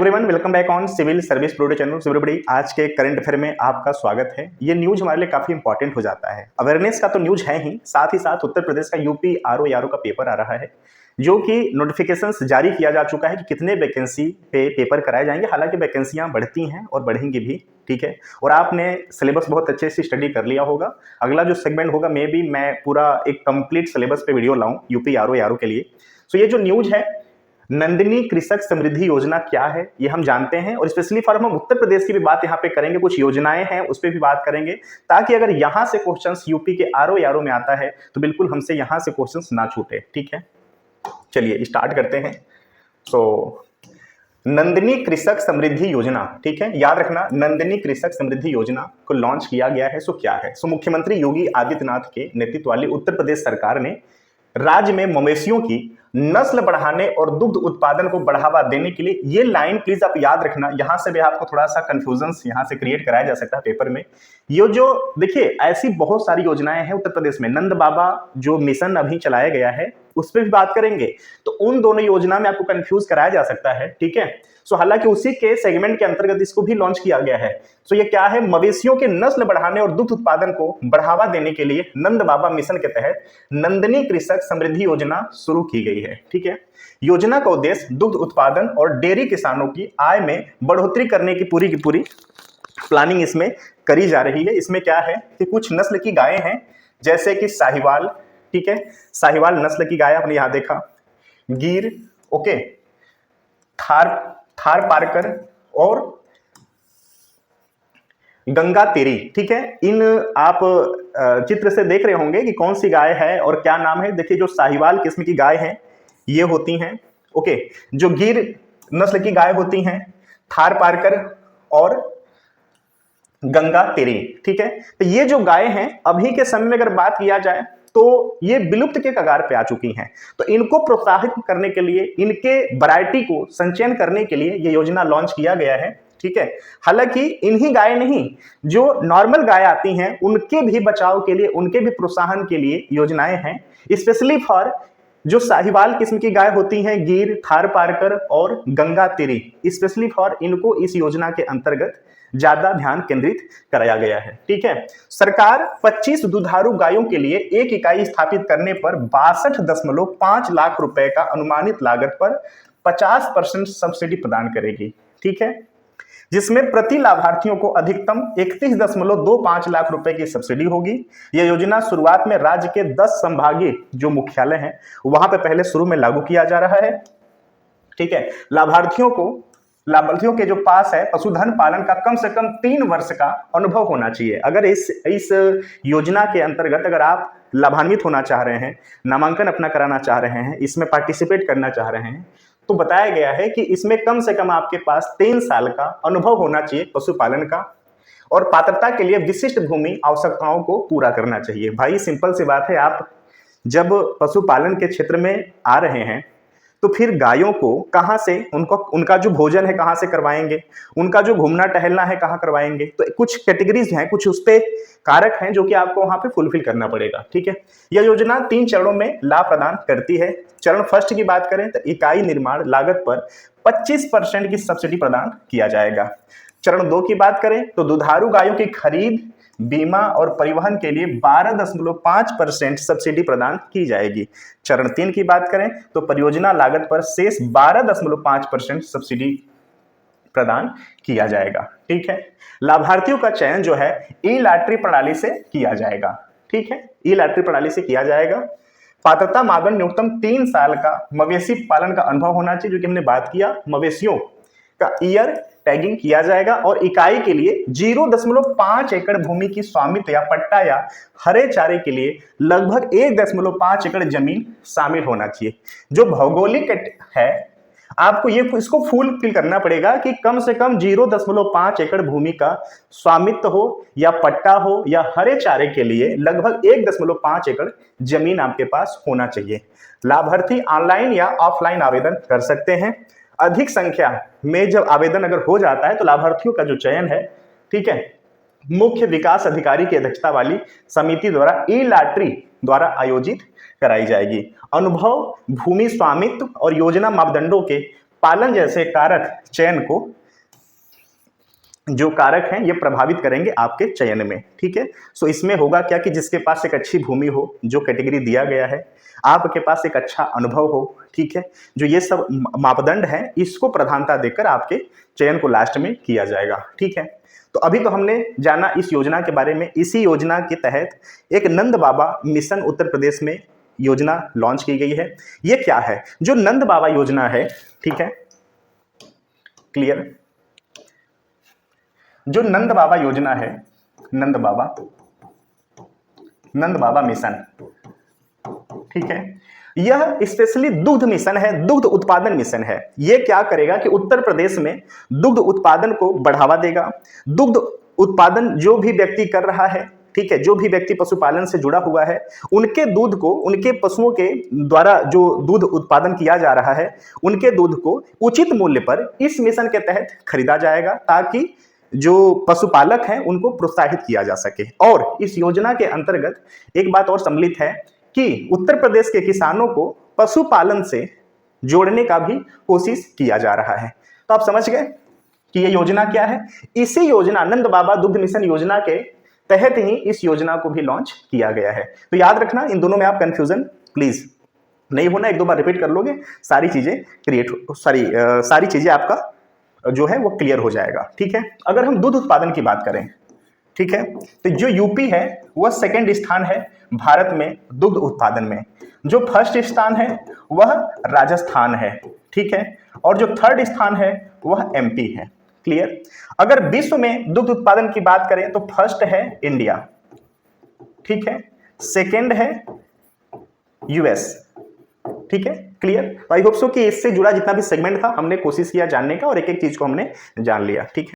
Everyone, welcome back on civil service product channel. Everybody, आज के current affair में आपका स्वागत है। ये न्यूज हमारे लिए काफी इंपॉर्टेंट हो जाता है। अवेयरनेस का तो न्यूज है ही, साथ ही साथ उत्तर प्रदेश का यूपी आरओ का पेपर आ रहा है, जो कि नोटिफिकेशंस जारी किया जा चुका है कि कितने वैकेंसी पे पेपर कराए जाएंगे। हालांकि वैकेंसियां बढ़ती हैं और बढ़ेंगी भी, ठीक है। और आपने सिलेबस बहुत अच्छे से स्टडी कर लिया होगा। अगला जो सेगमेंट होगा मैं पूरा एक कंप्लीट सिलेबस पे वीडियो लाऊं यूपी आरओ के लिए। सो ये जो न्यूज है, नंदिनी कृषक समृद्धि योजना क्या है, ये हम जानते हैं। और स्पेशली फॉर हम उत्तर प्रदेश की भी बात यहाँ पे करेंगे, कुछ योजनाएं हैं उस पर भी बात करेंगे, ताकि अगर यहाँ से क्वेश्चंस यूपी के आरओ में आता है तो बिल्कुल हमसे यहाँ से क्वेश्चंस ना छूटे, ठीक है। चलिए स्टार्ट करते हैं। नंदिनी कृषक समृद्धि योजना, ठीक है, याद रखना, नंदिनी कृषक समृद्धि योजना को लॉन्च किया गया है। क्या है? मुख्यमंत्री योगी आदित्यनाथ के नेतृत्व वाली उत्तर प्रदेश सरकार ने राज्य में मवेशियों की नस्ल बढ़ाने और दुग्ध उत्पादन को बढ़ावा देने के लिए, ये लाइन प्लीज आप याद रखना, यहां से भी आपको थोड़ा सा कंफ्यूजन यहां से क्रिएट कराया जा सकता है पेपर में। ये जो देखिए, ऐसी बहुत सारी योजनाएं हैं उत्तर प्रदेश में। नंद बाबा जो मिशन अभी चलाया गया है उस पर भी बात करेंगे, तो उन दोनों योजना में आपको कंफ्यूज कराया जा सकता है, ठीक है। हालांकि उसी के सेगमेंट के अंतर्गत इसको भी लॉन्च किया गया है। ये क्या है? मवेशियों के नस्ल बढ़ाने और दुग्ध उत्पादन को बढ़ावा देने के लिए नंद बाबा मिशन के तहत नंदिनी कृषक समृद्धि योजना शुरू की गई है, ठीक है। योजना का उद्देश्य दुग्ध उत्पादन और डेयरी किसानों की आय में बढ़ोतरी करने की पूरी प्लानिंग इसमें करी जा रही है। इसमें क्या है कि कुछ नस्ल की गायें हैं, जैसे कि साहिवाल, ठीक है, साहिवाल नस्ल की गाय आपने यहां देखा, गिर, ओके, थार पारकर और गंगा तेरी, ठीक है। इन आप चित्र से देख रहे होंगे कि कौन सी गाय है और क्या नाम है। देखिए, जो साहिवाल किस्म की गाय है ये होती हैं, ओके। जो गिर नस्ल की गाय होती हैं थार पारकर और गंगा तेरी, ठीक है। तो ये जो गाय हैं अभी के समय में अगर बात किया जाए तो ये विलुप्त के कगार पे आ चुकी हैं। तो इनको प्रोत्साहित करने के लिए, इनके वैरायटी को संचयन करने के लिए ये योजना लॉन्च किया गया है, ठीक है। हालांकि इन्हीं गाय नहीं, जो नॉर्मल गाय आती हैं उनके भी बचाव के लिए, उनके भी प्रोत्साहन के लिए योजनाएं हैं। स्पेशली फॉर जो साहिवाल किस्म की गाय होती हैं, गिर, थार पारकर और गंगा तेरी, स्पेशली फॉर इनको इस योजना के अंतर्गत ज्यादा ध्यान केंद्रित कराया गया है, ठीक है। सरकार 25 दुधारू गायों के लिए एक इकाई स्थापित करने पर 62.5 लाख रुपए का अनुमानित लागत पर 50% सब्सिडी प्रदान करेगी, ठीक है, जिसमें प्रति लाभार्थियों को अधिकतम 31.25 लाख रुपए की सब्सिडी होगी। यह योजना शुरुआत में राज्य के 10 संभागीय जो मुख्यालय हैं वहां पे पहले शुरू में लागू किया जा रहा है, ठीक है। लाभार्थियों के जो पास है पशुधन पालन का कम से कम 3 वर्ष का अनुभव होना चाहिए। अगर इस योजना के अंतर्गत अगर आप लाभान्वित होना चाह रहे हैं, नामांकन अपना कराना चाह रहे हैं, इसमें पार्टिसिपेट करना चाह रहे हैं, तो बताया गया है कि इसमें कम से कम आपके पास 3 साल का अनुभव होना चाहिए पशुपालन का, और पात्रता के लिए विशिष्ट भूमि आवश्यकताओं को पूरा करना चाहिए। भाई सिंपल सी बात है, आप जब पशुपालन के क्षेत्र में आ रहे हैं तो फिर गायों को कहां से, उनका जो भोजन है कहां से करवाएंगे, उनका जो घूमना टहलना है कहां करवाएंगे। तो कुछ कैटेगरीज हैं, कुछ उस पे कारक हैं जो कि आपको वहां पे फुलफिल करना पड़ेगा, ठीक है। यह योजना 3 चरणों में लाभ प्रदान करती है। चरण फर्स्ट की बात करें तो इकाई निर्माण लागत पर 25% की सब्सिडी प्रदान किया जाएगा। चरण 2 की बात करें तो दुधारू गायों की खरीद, बीमा और परिवहन के लिए 12.5% सब्सिडी प्रदान की जाएगी। चरण 3 की बात करें तो परियोजना लागत पर शेष 12.5% सब्सिडी प्रदान किया जाएगा, ठीक है। लाभार्थियों का चयन जो है ई लॉटरी प्रणाली से किया जाएगा, ठीक है, ई लॉटरी प्रणाली से किया जाएगा। पात्रता मानदंड न्यूनतम 3 साल का मवेशी पालन का अनुभव होना चाहिए, जो कि हमने बात किया। मवेशियों का ईयर टैगिंग किया जाएगा और इकाई के लिए 0.5 एकड़ भूमि की स्वामित्व या पट्टा या हरे चारे के लिए लगभग 1.5 एकड़ जमीन शामिल होना चाहिए। जो भौगोलिक है, आपको इसको फुल फिल करना पड़ेगा कि कम से कम 0.5 एकड़ भूमि का स्वामित्व हो या पट्टा हो या हरे चारे के लिए लगभग 1.5 एकड़ जमीन आपके पास होना चाहिए। लाभार्थी ऑनलाइन या ऑफलाइन आवेदन कर सकते हैं। अधिक संख्या में जब आवेदन अगर हो जाता है तो लाभार्थियों का जो चयन है, ठीक है, मुख्य विकास अधिकारी की अध्यक्षता वाली समिति द्वारा ई लॉटरी द्वारा आयोजित कराई जाएगी। अनुभव, भूमि स्वामित्व और योजना मापदंडों के पालन जैसे कारक चयन को, जो कारक हैं ये प्रभावित करेंगे आपके चयन में, ठीक है। सो इसमें होगा क्या कि जिसके पास एक अच्छी भूमि हो, जो कैटेगरी दिया गया है, आपके पास एक अच्छा अनुभव हो, ठीक है, जो ये सब मापदंड हैं इसको प्रधानता देकर आपके चयन को लास्ट में किया जाएगा, ठीक है। तो अभी तो हमने जाना इस योजना के बारे में। इसी योजना के तहत एक नंद बाबा मिशन उत्तर प्रदेश में योजना लॉन्च की गई है। ये क्या है? जो नंद बाबा योजना है, ठीक है, क्लियर, जो नंद बाबा योजना है, नंद बाबा मिशन, ठीक है, यह स्पेशली दुग्ध मिशन है, दुग्ध उत्पादन मिशन है। यह क्या करेगा कि उत्तर प्रदेश में दुग्ध उत्पादन को बढ़ावा देगा। दुग्ध उत्पादन जो भी व्यक्ति कर रहा है, ठीक है, जो भी व्यक्ति पशुपालन से जुड़ा हुआ है, उनके दूध को, उनके पशुओं के द्वारा जो दूध उत्पादन किया जा रहा है, उनके दूध को उचित मूल्य पर इस मिशन के तहत खरीदा जाएगा, ताकि जो पशुपालक हैं उनको प्रोत्साहित किया जा सके। और इस योजना के अंतर्गत एक बात और सम्मिलित है कि उत्तर प्रदेश के किसानों को पशुपालन से जोड़ने का भी कोशिश किया जा रहा है। तो आप समझ गए कि ये योजना क्या है। इसी योजना, नंद बाबा दुग्ध मिशन योजना के तहत ही इस योजना को भी लॉन्च किया गया है। तो याद रखना, इन दोनों में आप कंफ्यूजन प्लीज नहीं होना, एक दो बार रिपीट कर लोगे, सारी चीजें सारी चीजें आपका जो है वो क्लियर हो जाएगा, ठीक है। अगर हम दूध उत्पादन की बात करें, ठीक है, तो जो यूपी है वह सेकंड स्थान है भारत में दुग्ध उत्पादन में। जो फर्स्ट स्थान है वह राजस्थान है, ठीक है, और जो थर्ड स्थान है वह एमपी है, क्लियर। अगर विश्व में दुग्ध उत्पादन की बात करें तो फर्स्ट है इंडिया, ठीक है, सेकंड है यूएस, ठीक है, क्लियर। आई होप सो कि इससे जुड़ा जितना भी सेगमेंट था हमने कोशिश किया जानने का और एक एक चीज को हमने जान लिया, ठीक है।